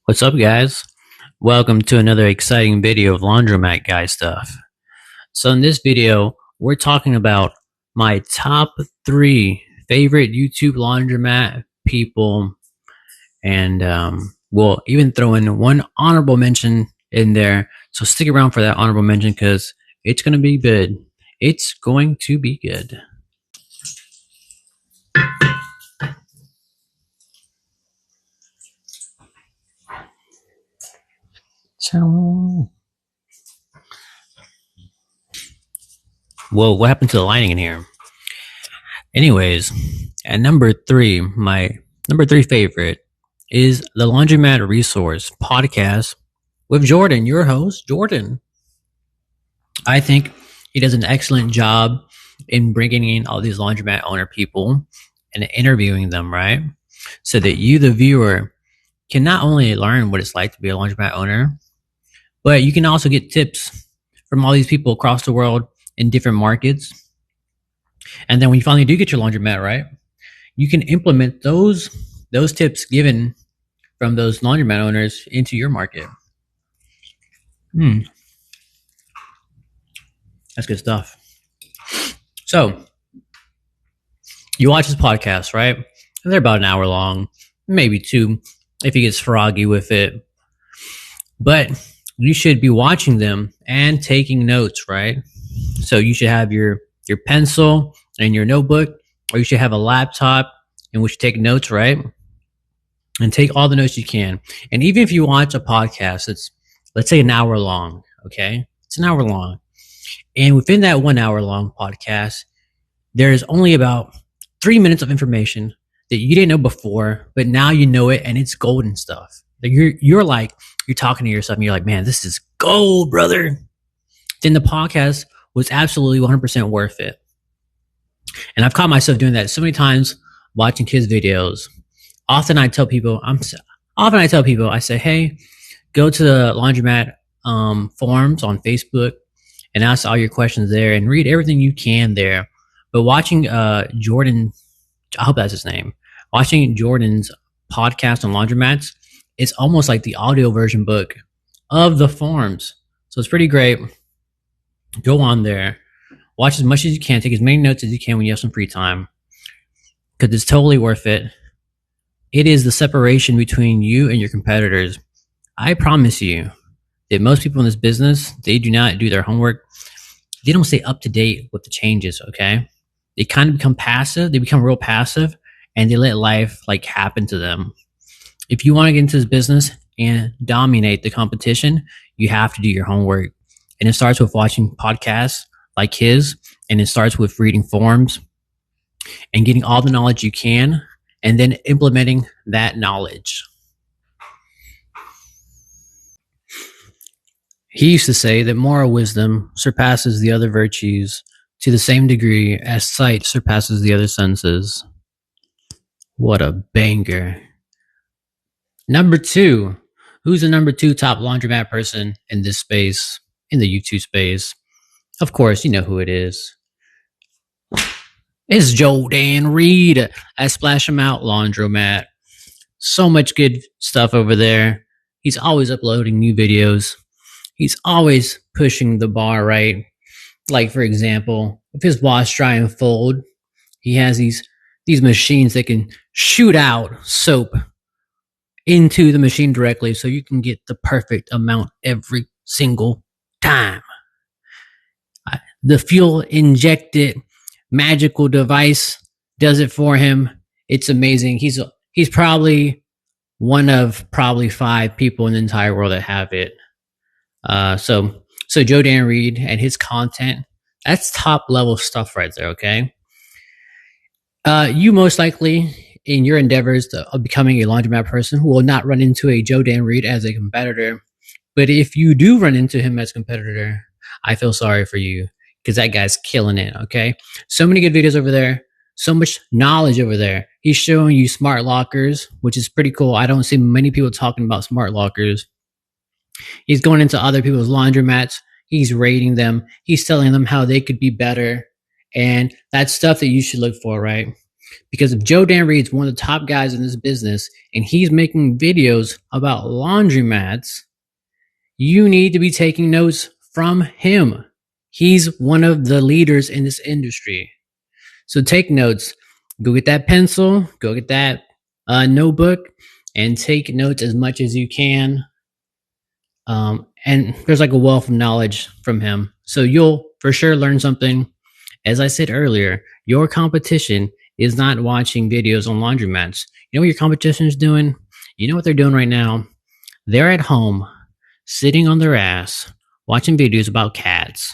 What's up, guys? Welcome to another exciting video of Laundromat guy stuff. So in this video, we're talking about my top 3 favorite YouTube laundromat people, and we'll even throw in one honorable mention in there. So stick around for that honorable mention because it's going to be good. It's going to be good. Whoa, what happened to the lighting in here? Anyways, at number 3, my number 3 favorite is the Laundromat Resource podcast with Jordan, your host, Jordan. I think he does an excellent job in bringing in all these laundromat owner people and interviewing them, right? So that you, the viewer, can not only learn what it's like to be a laundromat owner, but you can also get tips from all these people across the world in different markets. And then when you finally do get your laundromat, right, you can implement those tips given from those laundromat owners into your market. That's good stuff. So you watch this podcast, right? And they're about an hour long, maybe 2 if he gets froggy with it. But you should be watching them and taking notes, right? So you should have your pencil and your notebook, or you should have a laptop in which you take notes, right? And take all the notes you can. And even if you watch a podcast, it's, let's say, an hour long, okay? It's an hour long. And within that 1 hour long podcast, there's only about 3 minutes of information that you didn't know before, but now you know it, and it's golden stuff. Like you're talking to yourself and you're like, man, this is gold, brother. Then the podcast was absolutely 100% worth it. And I've caught myself doing that so many times watching kids' videos. Often I tell people, I say, hey, go to the Laundromat forums on Facebook and ask all your questions there and read everything you can there. But watching Jordan, I hope that's his name, watching Jordan's podcast on laundromats, it's almost like the audio version book of the forums. So it's pretty great. Go on there, watch as much as you can, take as many notes as you can when you have some free time, because it's totally worth it. It is the separation between you and your competitors. I promise you that most people in this business, they do not do their homework. They don't stay up to date with the changes, okay? They kind of become passive. They become real passive, and they let life like happen to them. If you want to get into this business and dominate the competition, you have to do your homework. And it starts with watching podcasts like his, and it starts with reading forums and getting all the knowledge you can, and then implementing that knowledge. He used to say that moral wisdom surpasses the other virtues to the same degree as sight surpasses the other senses. What a banger. Number 2. Who's the number 2 top laundromat person in this space, in the YouTube space? Of course, you know who it is. It's Jordan Reed at Splash 'em Out Laundromat. So much good stuff over there. He's always uploading new videos. He's always pushing the bar, right? Like, for example, if his wash, dry, and fold, he has these machines that can shoot out soap into the machine directly, so you can get the perfect amount every single time. The fuel injected magical device does it for him. It's amazing. He's probably one of 5 people in the entire world that have it. So Jordan Reed and his content, that's top level stuff right there, okay? You most likely, in your endeavors of becoming a laundromat person, will not run into a Jordan Reed as a competitor. But if you do run into him as a competitor, I feel sorry for you, because that guy's killing it, okay? So many good videos over there. So much knowledge over there. He's showing you smart lockers, which is pretty cool. I don't see many people talking about smart lockers. He's going into other people's laundromats. He's rating them. He's telling them how they could be better. And that's stuff that you should look for, right? Because if Joe Dan Reed's one of the top guys in this business and he's making videos about laundromats, you need to be taking notes from him. He's one of the leaders in this industry. So take notes. Go get that pencil, go get that notebook, and take notes as much as you can. And there's like a wealth of knowledge from him. So you'll for sure learn something. As I said earlier, your competition is not watching videos on laundromats. You know what your competition is doing? You know what they're doing right now? They're at home, sitting on their ass, watching videos about cats.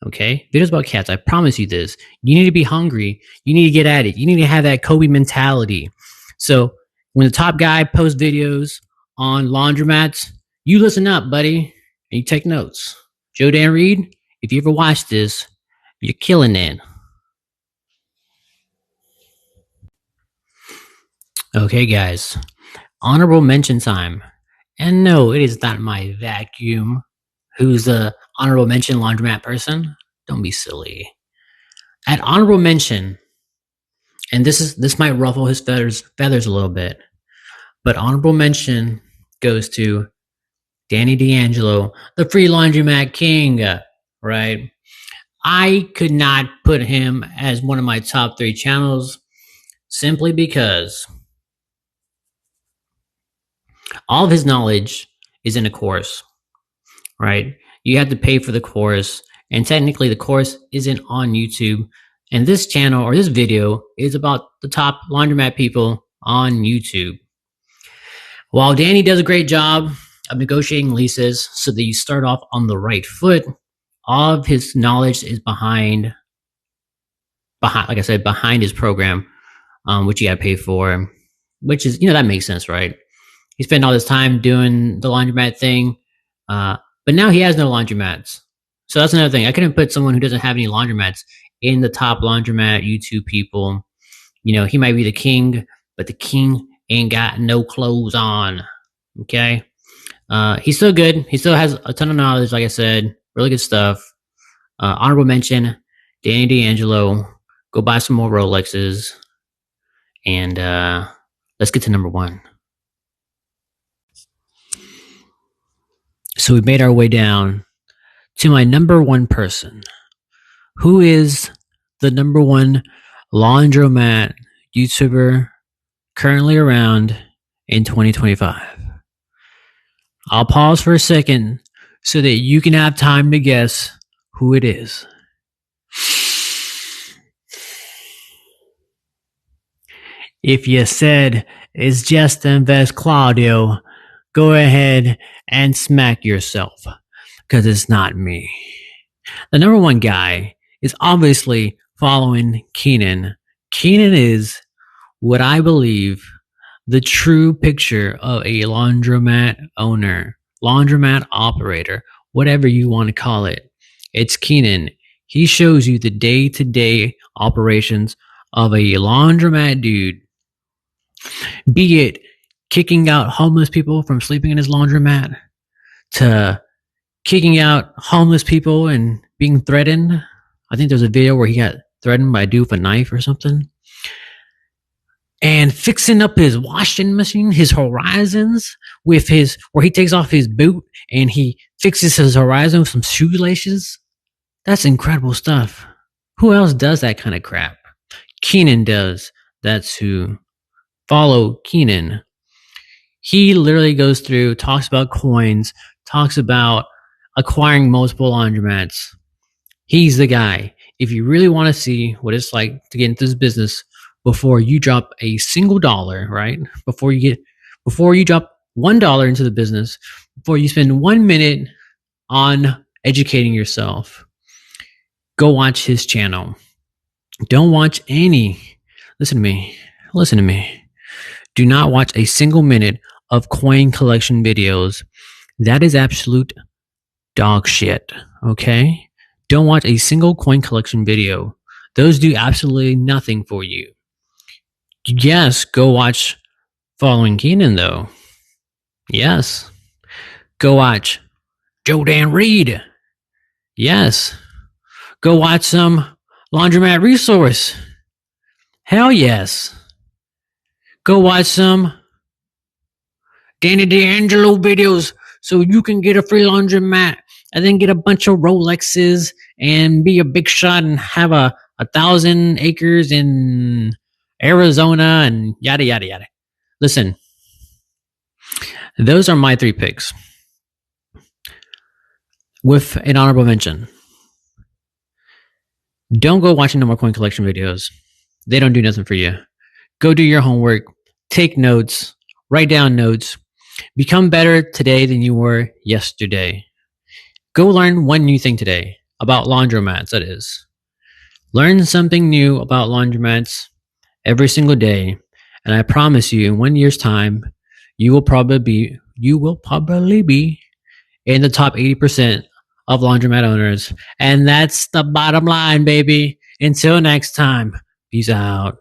Okay? Videos about cats. I promise you this. You need to be hungry. You need to get at it. You need to have that Kobe mentality. So when the top guy posts videos on laundromats, you listen up, buddy, and you take notes. Joe Dan Reed, if you ever watch this, you're killing it. Okay, guys. Honorable mention time. And no, it is not my vacuum who's the honorable mention laundromat person. Don't be silly. At honorable mention, and this might ruffle his feathers a little bit, but honorable mention goes to Danny D'Angelo, the free laundromat king, right? I could not put him as one of my top 3 channels simply because all of his knowledge is in a course, right? You have to pay for the course, and technically the course isn't on YouTube. And this channel or this video is about the top laundromat people on YouTube. While Danny does a great job of negotiating leases so that you start off on the right foot, all of his knowledge is behind, like I said, behind his program, which you got to pay for, which is, that makes sense, right? He spent all this time doing the laundromat thing, but now he has no laundromats. So that's another thing. I couldn't put someone who doesn't have any laundromats in the top laundromat YouTube people. He might be the king, but the king ain't got no clothes on. Okay? He's still good. He still has a ton of knowledge, like I said. Really good stuff. Honorable mention, Danny D'Angelo. Go buy some more Rolexes. And let's get to number 1. So we made our way down to my number 1 person. Who is the number 1 laundromat YouTuber currently around in 2025? I'll pause for a second so that you can have time to guess who it is. If you said it's just Invest Claudio, go ahead and smack yourself, because it's not me. The number 1 guy is obviously following Keenan. Keenan is what I believe the true picture of a laundromat owner, laundromat operator, whatever you want to call it. It's Keenan. He shows you the day-to-day operations of a laundromat dude. Be it kicking out homeless people from sleeping in his laundromat, to kicking out homeless people and being threatened. I think there's a video where he got threatened by a dude with a knife or something. And fixing up his washing machine, his Horizons, where he takes off his boot and he fixes his Horizon with some shoelaces. That's incredible stuff. Who else does that kind of crap? Keenan does. That's who. Follow Keenan. He literally goes through, talks about coins, talks about acquiring multiple laundromats. He's the guy. If you really want to see what it's like to get into this business before you drop a single dollar, right? Before you drop $1 into the business, before you spend 1 minute on educating yourself, go watch his channel. Don't watch any. Listen to me. Do not watch a single minute of coin collection videos. That is absolute dog shit, okay? Don't watch a single coin collection video. Those do absolutely nothing for you. Yes, go watch Following Keenan, though. Yes. Go watch Joe Dan Reed. Yes. Go watch some Laundromat Resource. Hell yes. Go watch some Danny D'Angelo videos so you can get a free laundromat and then get a bunch of Rolexes and be a big shot and have a 1,000 acres in Arizona and yada, yada, yada. Listen, those are my 3 picks. With an honorable mention. Don't go watching no more coin collection videos. They don't do nothing for you. Go do your homework. Take notes. Write down notes. Become better today than you were yesterday. Go learn one new thing today about laundromats, that is. Learn something new about laundromats every single day, and I promise you, in 1 year's time, you will probably be in the top 80% of laundromat owners. And that's the bottom line, baby. Until next time, peace out.